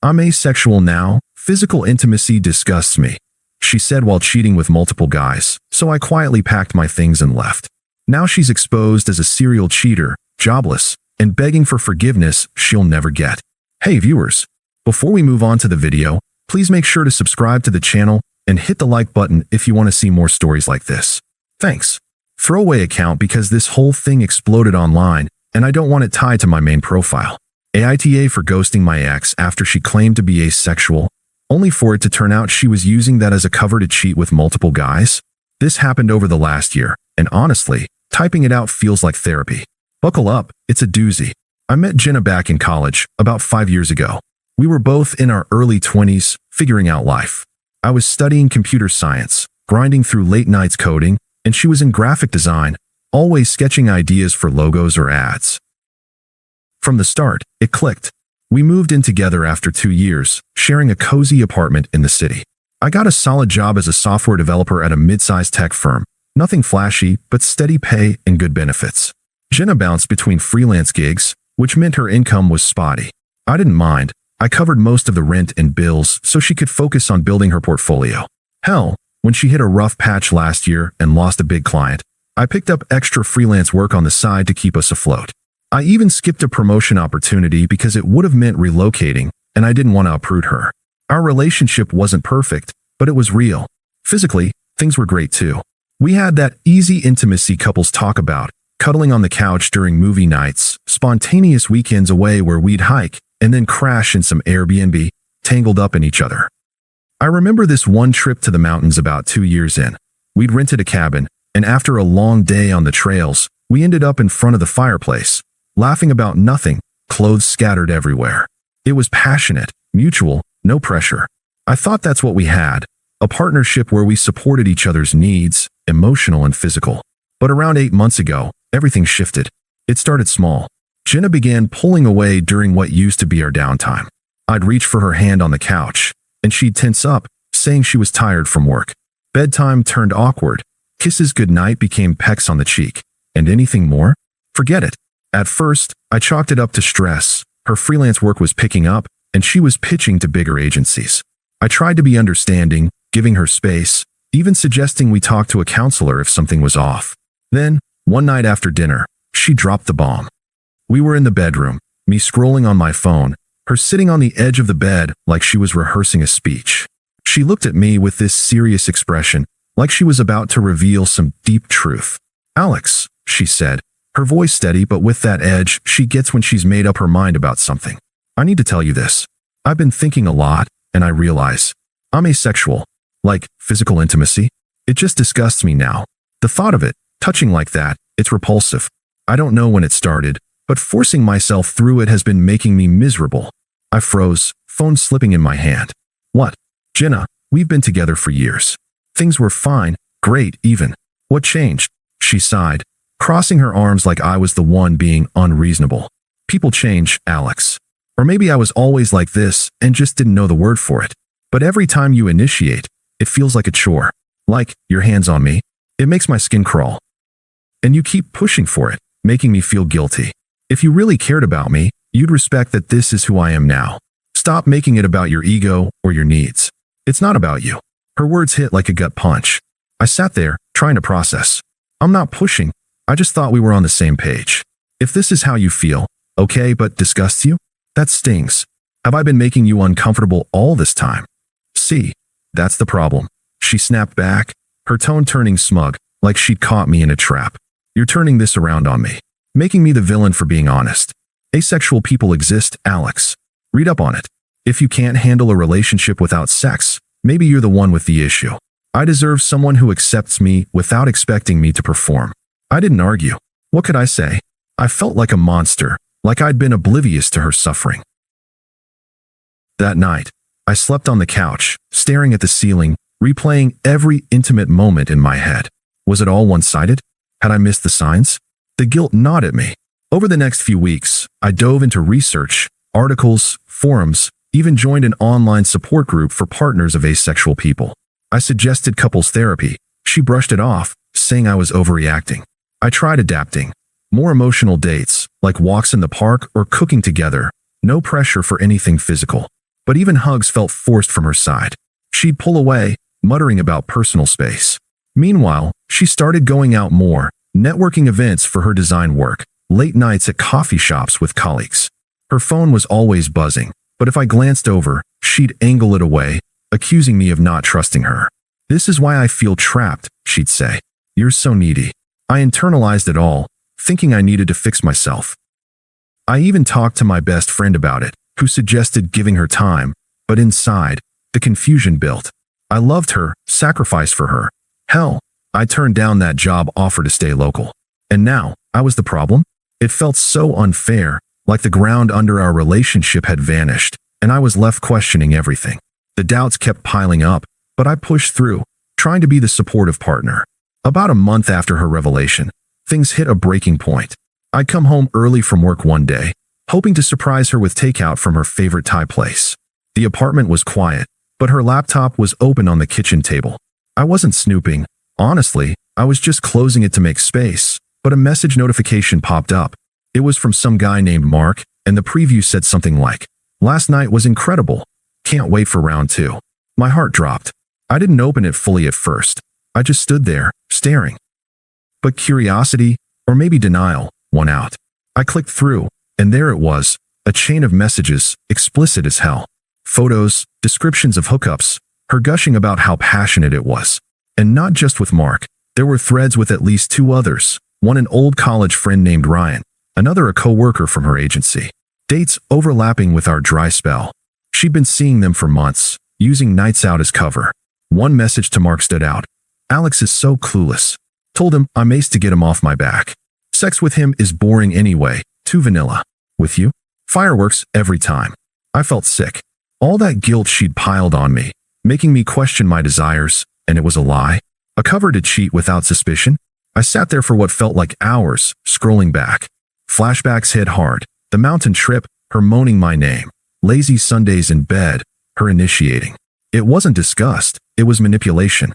I'm asexual now. Physical intimacy disgusts me, she said while cheating with multiple guys, so I quietly packed my things and left. Now she's exposed as a serial cheater, jobless, and begging for forgiveness she'll never get. Hey viewers, before we move on to the video, please make sure to subscribe to the channel and hit the like button if you want to see more stories like this. Thanks. Throwaway account because this whole thing exploded online and I don't want it tied to my main profile. AITA for ghosting my ex after she claimed to be asexual, only for it to turn out she was using that as a cover to cheat with multiple guys. This happened over the last year, and honestly, typing it out feels like therapy. Buckle up, it's a doozy. I met Jenna back in college, about 5 years ago. We were both in our early 20s, figuring out life. I was studying computer science, grinding through late nights coding, and she was in graphic design, always sketching ideas for logos or ads. From the start, it clicked. We moved in together after 2 years, sharing a cozy apartment in the city. I got a solid job as a software developer at a mid-sized tech firm. Nothing flashy, but steady pay and good benefits. Jenna bounced between freelance gigs, which meant her income was spotty. I didn't mind. I covered most of the rent and bills so she could focus on building her portfolio. Hell, when she hit a rough patch last year and lost a big client, I picked up extra freelance work on the side to keep us afloat. I even skipped a promotion opportunity because it would have meant relocating, and I didn't want to uproot her. Our relationship wasn't perfect, but it was real. Physically, things were great too. We had that easy intimacy couples talk about, cuddling on the couch during movie nights, spontaneous weekends away where we'd hike, and then crash in some Airbnb, tangled up in each other. I remember this one trip to the mountains about 2 years in. We'd rented a cabin, and after a long day on the trails, we ended up in front of the fireplace, laughing about nothing, clothes scattered everywhere. It was passionate, mutual, no pressure. I thought that's what we had, a partnership where we supported each other's needs, emotional and physical. But around 8 months ago, everything shifted. It started small. Jenna began pulling away during what used to be our downtime. I'd reach for her hand on the couch, and she'd tense up, saying she was tired from work. Bedtime turned awkward. Kisses goodnight became pecks on the cheek. And anything more? Forget it. At first, I chalked it up to stress. Her freelance work was picking up, and she was pitching to bigger agencies. I tried to be understanding, giving her space, even suggesting we talk to a counselor if something was off. Then, one night after dinner, she dropped the bomb. We were in the bedroom, me scrolling on my phone, her sitting on the edge of the bed like she was rehearsing a speech. She looked at me with this serious expression, like she was about to reveal some deep truth. "Alex," she said, her voice steady but with that edge she gets when she's made up her mind about something. "I need to tell you this. I've been thinking a lot, and I realize I'm asexual. Like, physical intimacy? It just disgusts me now. The thought of it, touching like that, it's repulsive. I don't know when it started, but forcing myself through it has been making me miserable." I froze, phone slipping in my hand. "What?" "Jenna, we've been together for years. Things were fine, great even. What changed?" She sighed, crossing her arms like I was the one being unreasonable. "People change, Alex. Or maybe I was always like this and just didn't know the word for it. But every time you initiate, it feels like a chore. Like, your hands on me. It makes my skin crawl. And you keep pushing for it, making me feel guilty. If you really cared about me, you'd respect that this is who I am now. Stop making it about your ego or your needs. It's not about you." Her words hit like a gut punch. I sat there, trying to process. "I'm not pushing. I just thought we were on the same page. If this is how you feel, okay, but disgusts you? That stings. Have I been making you uncomfortable all this time?" "See, that's the problem." She snapped back, her tone turning smug, like she'd caught me in a trap. "You're turning this around on me, making me the villain for being honest. Asexual people exist, Alex. Read up on it. If you can't handle a relationship without sex, maybe you're the one with the issue. I deserve someone who accepts me without expecting me to perform." I didn't argue. What could I say? I felt like a monster, like I'd been oblivious to her suffering. That night, I slept on the couch, staring at the ceiling, replaying every intimate moment in my head. Was it all one-sided? Had I missed the signs? The guilt gnawed at me. Over the next few weeks, I dove into research, articles, forums, even joined an online support group for partners of asexual people. I suggested couples therapy. She brushed it off, saying I was overreacting. I tried adapting. More emotional dates, like walks in the park or cooking together. No pressure for anything physical. but even hugs felt forced from her side. She'd pull away, muttering about personal space. Meanwhile, she started going out more, networking events for her design work, late nights at coffee shops with colleagues. Her phone was always buzzing, but if I glanced over, she'd angle it away, accusing me of not trusting her. "This is why I feel trapped," she'd say. "You're so needy." I internalized it all, thinking I needed to fix myself. I even talked to my best friend about it, who suggested giving her time, but inside, the confusion built. I loved her, sacrificed for her. Hell, I turned down that job offer to stay local. And now, I was the problem? It felt so unfair, like the ground under our relationship had vanished, and I was left questioning everything. The doubts kept piling up, but I pushed through, trying to be the supportive partner. About a month after her revelation, things hit a breaking point. I'd come home early from work one day, hoping to surprise her with takeout from her favorite Thai place. The apartment was quiet, but her laptop was open on the kitchen table. I wasn't snooping. Honestly, I was just closing it to make space, but a message notification popped up. It was from some guy named Mark, and the preview said something like, "Last night was incredible. Can't wait for round 2. My heart dropped. I didn't open it fully at first. I just stood there, staring. But curiosity, or maybe denial, won out. I clicked through, and there it was, a chain of messages, explicit as hell. Photos, descriptions of hookups, her gushing about how passionate it was. And not just with Mark. There were threads with at least 2 others, one an old college friend named Ryan, another a co-worker from her agency. Dates overlapping with our dry spell. She'd been seeing them for months, using nights out as cover. One message to Mark stood out. "Alex is so clueless. Told him I'm ace to get him off my back. Sex with him is boring anyway, too vanilla. With you? Fireworks every time." I felt sick. All that guilt she'd piled on me, making me question my desires, and it was a lie. A cover to cheat without suspicion? I sat there for what felt like hours, scrolling back. Flashbacks hit hard. The mountain trip, her moaning my name. Lazy Sundays in bed, her initiating. It wasn't disgust, it was manipulation.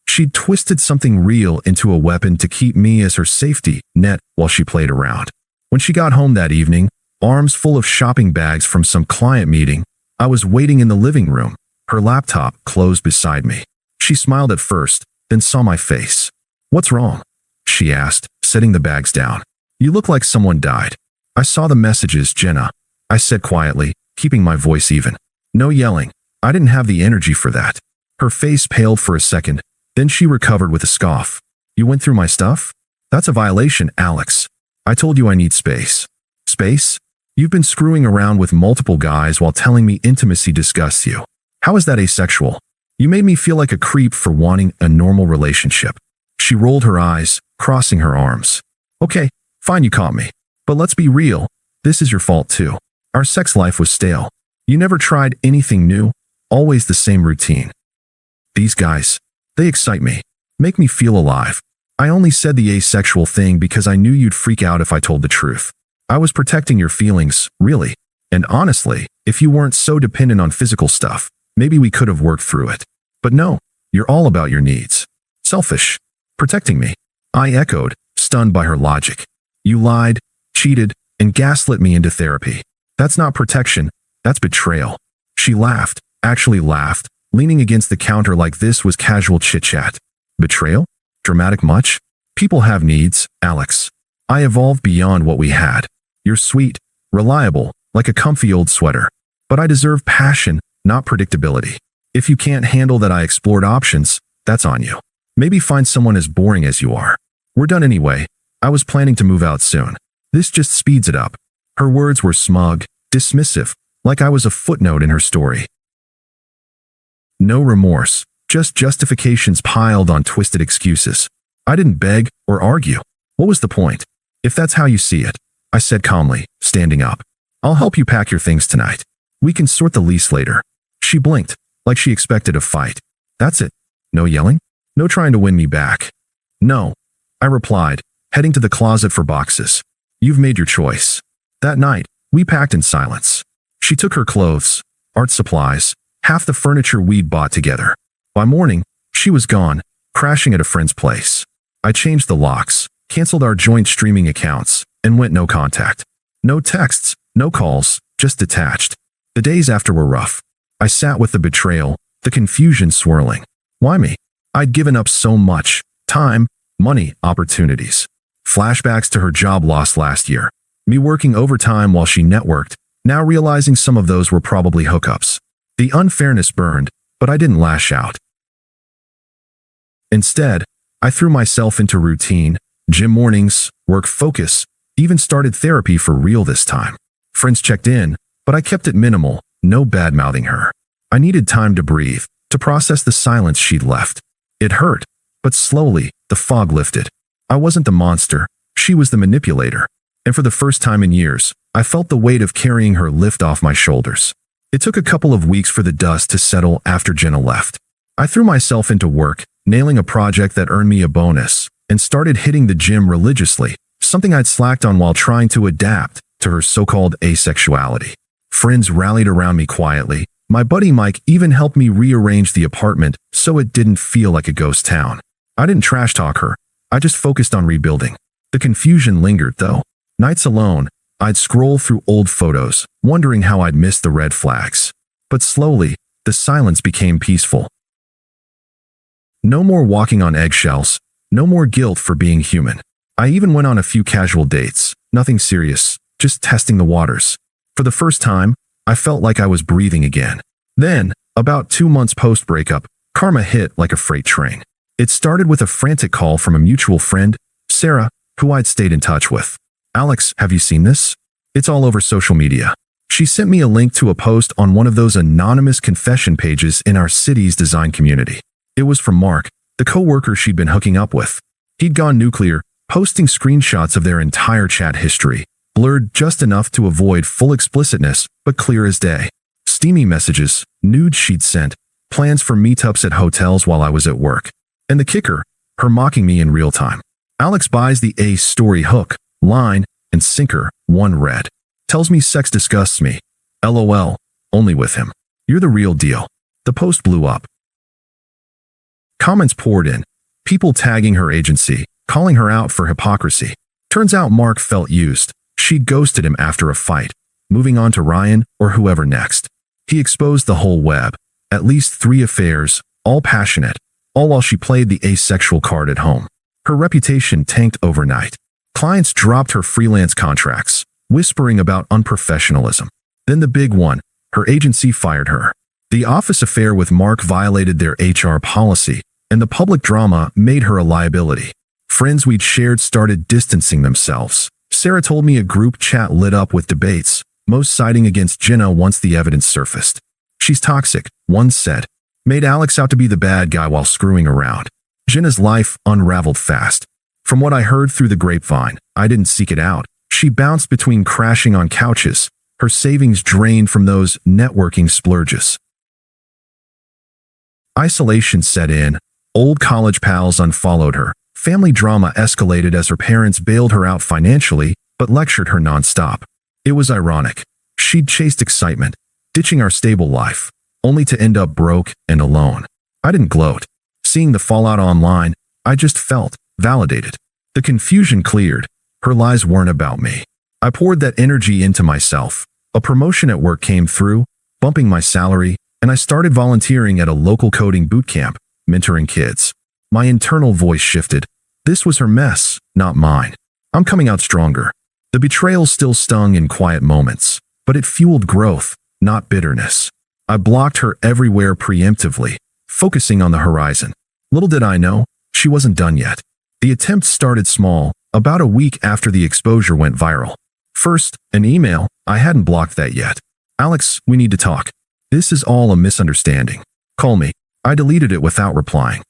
She'd twisted something real into a weapon to keep me as her safety net while she played around. When she got home that evening, arms full of shopping bags from some client meeting, I was waiting in the living room, her laptop closed beside me. She smiled at first, then saw my face. "What's wrong?" she asked, setting the bags down. "You look like someone died." "I saw the messages, Jenna," I said quietly, keeping my voice even. No yelling. I didn't have the energy for that. Her face paled for a second, then she recovered with a scoff. "You went through my stuff? That's a violation, Alex. I told you I need space." "Space? You've been screwing around with multiple guys while telling me intimacy disgusts you. How is that asexual? You made me feel like a creep for wanting a normal relationship." She rolled her eyes, crossing her arms. "Okay, fine, you caught me. But let's be real, this is your fault too. Our sex life was stale. You never tried anything new, always the same routine. These guys, they excite me, make me feel alive. I only said the asexual thing because I knew you'd freak out if I told the truth. I was protecting your feelings, really. And honestly, if you weren't so dependent on physical stuff, maybe we could have worked through it. But no, you're all about your needs. Selfish. Protecting me." I echoed, stunned by her logic. "You lied, cheated, and gaslit me into therapy. That's not protection, that's betrayal." She laughed, actually laughed, leaning against the counter like this was casual chit-chat. "Betrayal? Dramatic much? People have needs, Alex. I evolved beyond what we had. You're sweet, reliable, like a comfy old sweater. But I deserve passion, not predictability. If you can't handle that I explored options, that's on you. Maybe find someone as boring as you are. We're done anyway. I was planning to move out soon. This just speeds it up." Her words were smug, dismissive, like I was a footnote in her story. No remorse, just justifications piled on twisted excuses. I didn't beg or argue. What was the point? "If that's how you see it," I said calmly, standing up, "I'll help you pack your things tonight. We can sort the lease later." She blinked, like she expected a fight. "That's it? No yelling? No trying to win me back?" "No," I replied, heading to the closet for boxes. "You've made your choice." That night, we packed in silence. She took her clothes, art supplies, half the furniture we'd bought together. By morning, she was gone, crashing at a friend's place. I changed the locks, canceled our joint streaming accounts, and went no contact. No texts, no calls, just detached. The days after were rough. I sat with the betrayal, the confusion swirling. Why me? I'd given up so much. Time, money, opportunities. Flashbacks to her job loss last year. Me working overtime while she networked, now realizing some of those were probably hookups. The unfairness burned, but I didn't lash out. Instead, I threw myself into routine, gym mornings, work focus, even started therapy for real this time. Friends checked in, but I kept it minimal, no bad-mouthing her. I needed time to breathe, to process the silence she'd left. It hurt, but slowly, the fog lifted. I wasn't the monster, she was the manipulator. And for the first time in years, I felt the weight of carrying her lift off my shoulders. It took a couple of weeks for the dust to settle after Jenna left. I threw myself into work, nailing a project that earned me a bonus, and started hitting the gym religiously, something I'd slacked on while trying to adapt to her so-called asexuality. Friends rallied around me quietly. My buddy Mike even helped me rearrange the apartment so it didn't feel like a ghost town. I didn't trash talk her. I just focused on rebuilding. The confusion lingered, though. Nights alone, I'd scroll through old photos, wondering how I'd missed the red flags. But slowly, the silence became peaceful. No more walking on eggshells, no more guilt for being human. I even went on a few casual dates, nothing serious, just testing the waters. For the first time, I felt like I was breathing again. Then, about 2 months post-breakup, karma hit like a freight train. It started with a frantic call from a mutual friend, Sarah, who I'd stayed in touch with. "Alex, have you seen this? It's all over social media." She sent me a link to a post on one of those anonymous confession pages in our city's design community. It was from Mark, the co-worker she'd been hooking up with. He'd gone nuclear, posting screenshots of their entire chat history, blurred just enough to avoid full explicitness, but clear as day. Steamy messages, nudes she'd sent, plans for meetups at hotels while I was at work. And the kicker, her mocking me in real time. "Alex buys the A story hook, line, and sinker, one red. Tells me sex disgusts me. LOL, only with him. You're the real deal." The post blew up. Comments poured in, people tagging her agency, calling her out for hypocrisy. Turns out Mark felt used. She'd ghosted him after a fight, moving on to Ryan or whoever next. He exposed the whole web, at least 3 affairs, all passionate, all while she played the asexual card at home. Her reputation tanked overnight. Clients dropped her freelance contracts, whispering about unprofessionalism. Then the big one, her agency fired her. The office affair with Mark violated their HR policy, and the public drama made her a liability. Friends we'd shared started distancing themselves. Sarah told me a group chat lit up with debates, most siding against Jenna once the evidence surfaced. "She's toxic," one said. Made Alex out to be the bad guy while screwing around. Jenna's life unraveled fast. From what I heard through the grapevine, I didn't seek it out. She bounced between crashing on couches, her savings drained from those networking splurges. Isolation set in, old college pals unfollowed her, family drama escalated as her parents bailed her out financially, but lectured her nonstop. It was ironic. She'd chased excitement, ditching our stable life, only to end up broke and alone. I didn't gloat. Seeing the fallout online, I just felt validated. The confusion cleared. Her lies weren't about me. I poured that energy into myself. A promotion at work came through, bumping my salary, and I started volunteering at a local coding boot camp, mentoring kids. My internal voice shifted. This was her mess, not mine. I'm coming out stronger. The betrayal still stung in quiet moments, but it fueled growth, not bitterness. I blocked her everywhere preemptively, focusing on the horizon. Little did I know, she wasn't done yet. The attempt started small, about a week after the exposure went viral. First, an email. I hadn't blocked that yet. "Alex, we need to talk. This is all a misunderstanding. Call me." I deleted it without replying.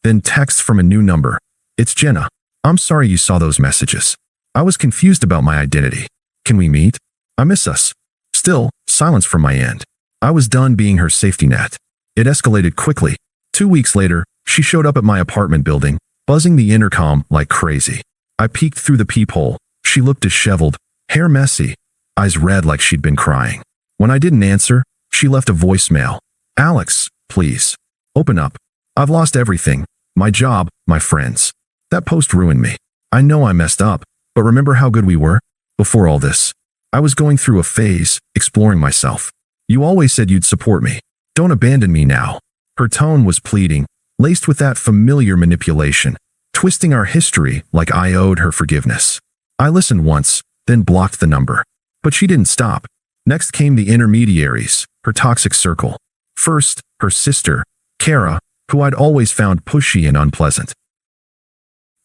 Then text from a new number. "It's Jenna. I'm sorry you saw those messages. I was confused about my identity. Can we meet? I miss us." Still, silence from my end. I was done being her safety net. It escalated quickly. 2 weeks later, she showed up at my apartment building, buzzing the intercom like crazy. I peeked through the peephole. She looked disheveled, hair messy, eyes red like she'd been crying. When I didn't answer, she left a voicemail. "Alex, please. Open up. I've lost everything. My job, my friends." That post ruined me. I know I messed up, but remember how good we were? Before all this. I was going through a phase, exploring myself. You always said you'd support me. Don't abandon me now. Her tone was pleading, laced with that familiar manipulation, twisting our history like I owed her forgiveness. I listened once, then blocked the number. But she didn't stop. Next came the intermediaries, her toxic circle. First, her sister, Kara, who I'd always found pushy and unpleasant.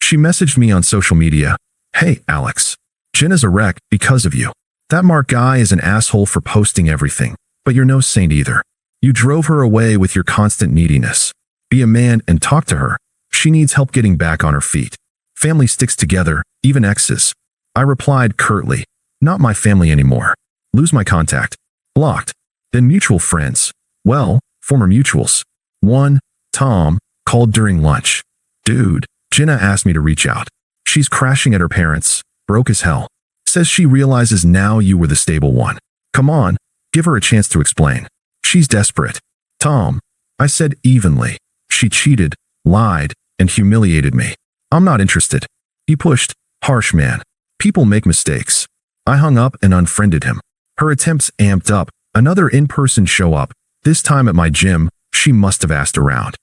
She messaged me on social media, "Hey, Alex. Jenna's a wreck because of you. That Mark guy is an asshole for posting everything, but you're no saint either. You drove her away with your constant neediness. Be a man and talk to her. She needs help getting back on her feet. Family sticks together, even exes." I replied curtly, "Not my family anymore. Lose my contact." Blocked. Then mutual friends. Well, former mutuals. One, Tom, called during lunch. "Dude, Jenna asked me to reach out. She's crashing at her parents', broke as hell. Says she realizes now you were the stable one. Come on, give her a chance to explain. She's desperate." "Tom," I said evenly. "She cheated, lied, and humiliated me. I'm not interested." He pushed, "Harsh man. People make mistakes." I hung up and unfriended him. Her attempts amped up. Another in-person show up, this time at my gym. She must have asked around.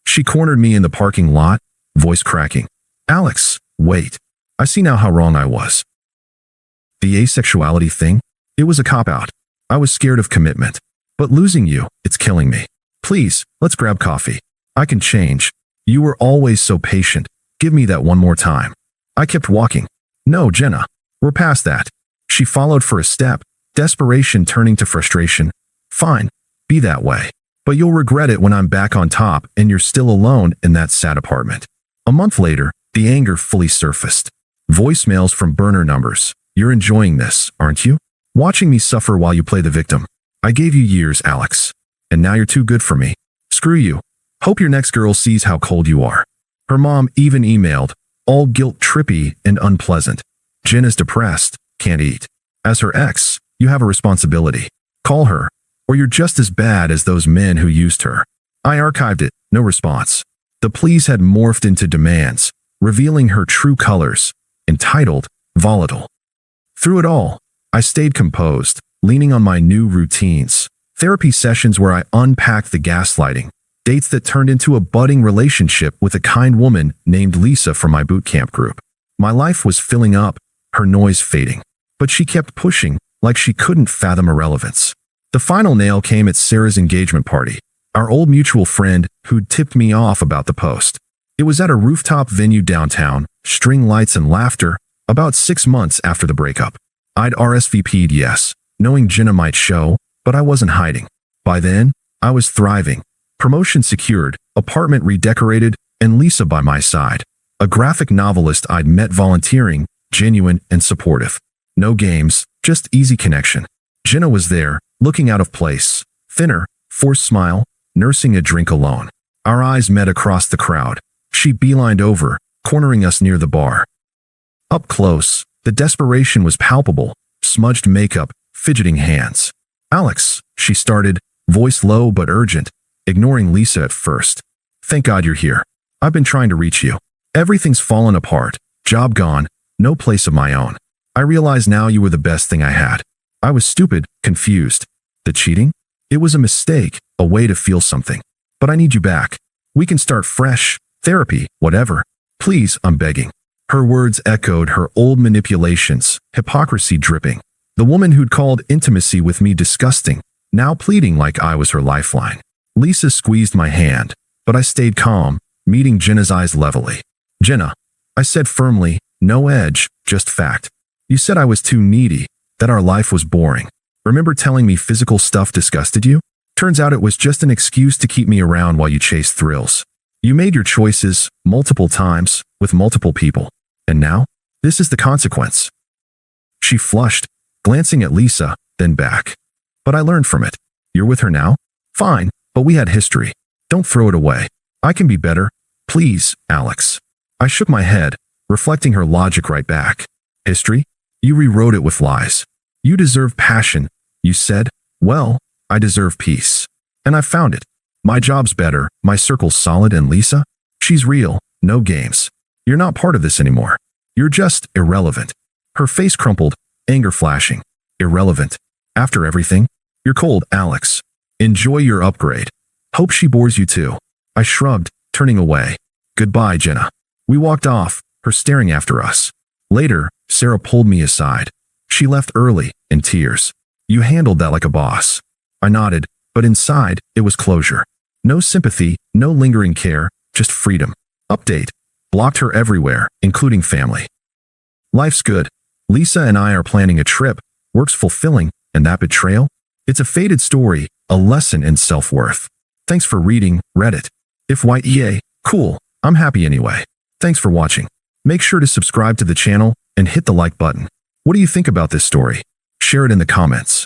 She cornered me in the parking lot, voice cracking. "Alex, wait. I see now how wrong I was. The asexuality thing? It was a cop-out. I was scared of commitment. But losing you, it's killing me. Please, let's grab coffee. I can change. You were always so patient. Give me that one more time." I kept walking. "No, Jenna. We're past that." She followed for a step, desperation turning to frustration. "Fine. Be that way. But you'll regret it when I'm back on top and you're still alone in that sad apartment." A month later, the anger fully surfaced. Voicemails from burner numbers. "You're enjoying this, aren't you? Watching me suffer while you play the victim. I gave you years, Alex. And now you're too good for me. Screw you. Hope your next girl sees how cold you are." Her mom even emailed, all guilt-trippy and unpleasant. "Jenna's depressed, can't eat. As her ex, you have a responsibility. Call her, or you're just as bad as those men who used her." I archived it, no response. The pleas had morphed into demands, revealing her true colors, entitled, volatile. Through it all, I stayed composed, leaning on my new routines, therapy sessions where I unpacked the gaslighting, dates that turned into a budding relationship with a kind woman named Lisa from my boot camp group. My life was filling up, her noise fading. But she kept pushing, like she couldn't fathom irrelevance. The final nail came at Sarah's engagement party, our old mutual friend who'd tipped me off about the post. It was at a rooftop venue downtown, string lights and laughter, about 6 months after the breakup. I'd RSVP'd yes, knowing Jenna might show, but I wasn't hiding. By then, I was thriving. Promotion secured, apartment redecorated, and Lisa by my side. A graphic novelist I'd met volunteering, genuine and supportive. No games, just easy connection. Jenna was there, looking out of place, thinner, forced smile, nursing a drink alone. Our eyes met across the crowd. She beelined over, cornering us near the bar. Up close, the desperation was palpable, smudged makeup, fidgeting hands. "Alex," she started, voice low but urgent, ignoring Lisa at first. "Thank God you're here. I've been trying to reach you. Everything's fallen apart, job gone, no place of my own. I realize now you were the best thing I had. I was stupid, confused. The cheating? It was a mistake, a way to feel something. But I need you back. We can start fresh, therapy, whatever. Please, I'm begging." Her words echoed her old manipulations, hypocrisy dripping. The woman who'd called intimacy with me disgusting, now pleading like I was her lifeline. Lisa squeezed my hand, but I stayed calm, meeting Jenna's eyes levelly. "Jenna," I said firmly, no edge, just fact. "You said I was too needy, that our life was boring. Remember telling me physical stuff disgusted you? Turns out it was just an excuse to keep me around while you chased thrills. You made your choices, multiple times, with multiple people. And now, this is the consequence." She flushed, glancing at Lisa, then back. "But I learned from it. You're with her now? Fine, but we had history. Don't throw it away. I can be better. Please, Alex." I shook my head, reflecting her logic right back. "History? You rewrote it with lies. You deserve passion, you said. Well, I deserve peace. And I found it. My job's better, my circle's solid, and Lisa? She's real, no games. You're not part of this anymore. You're just irrelevant." Her face crumpled, anger flashing. Irrelevant. After everything, you're cold, Alex. Enjoy your upgrade. Hope she bores you too. I shrugged, turning away. Goodbye, Jenna. We walked off, her staring after us. Later, Sarah pulled me aside. She left early, in tears. You handled that like a boss. I nodded, but inside, it was closure. No sympathy, no lingering care, just freedom. Update. Blocked her everywhere, including family. Life's good. Lisa and I are planning a trip. Work's fulfilling, and that betrayal? It's a faded story, a lesson in self-worth. Thanks for reading, Reddit. If YEA, cool, I'm happy anyway. Thanks for watching. Make sure to subscribe to the channel and hit the like button. What do you think about this story? Share it in the comments.